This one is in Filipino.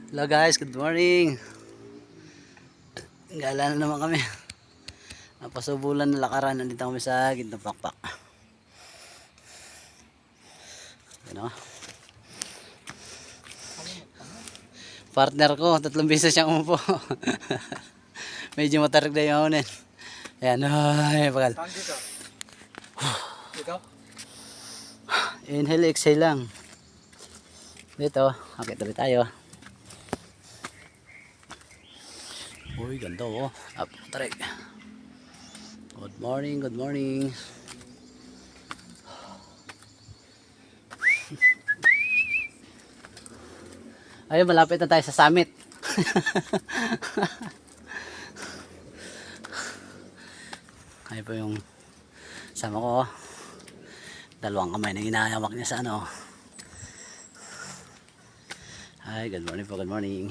Hello guys, good morning. Gala na naman kami. Napasubulan na lakaran. Nandito kami sa gitnang pakpak. Ano? Partner ko, 3 beses siyang umupo. Medyo matarik na yung ahonin. Ayan, ay, bakal. Dito? Inhale, exhale lang. Dito, akit ulit tayo. Uy, ganda oh. Tarik. Good morning, good morning. Ayun, malapit na tayo sa summit. Ayun po yung sama ko. Dalawang kamay na ginahawak niya sa ano. Hi, good morning po, good morning.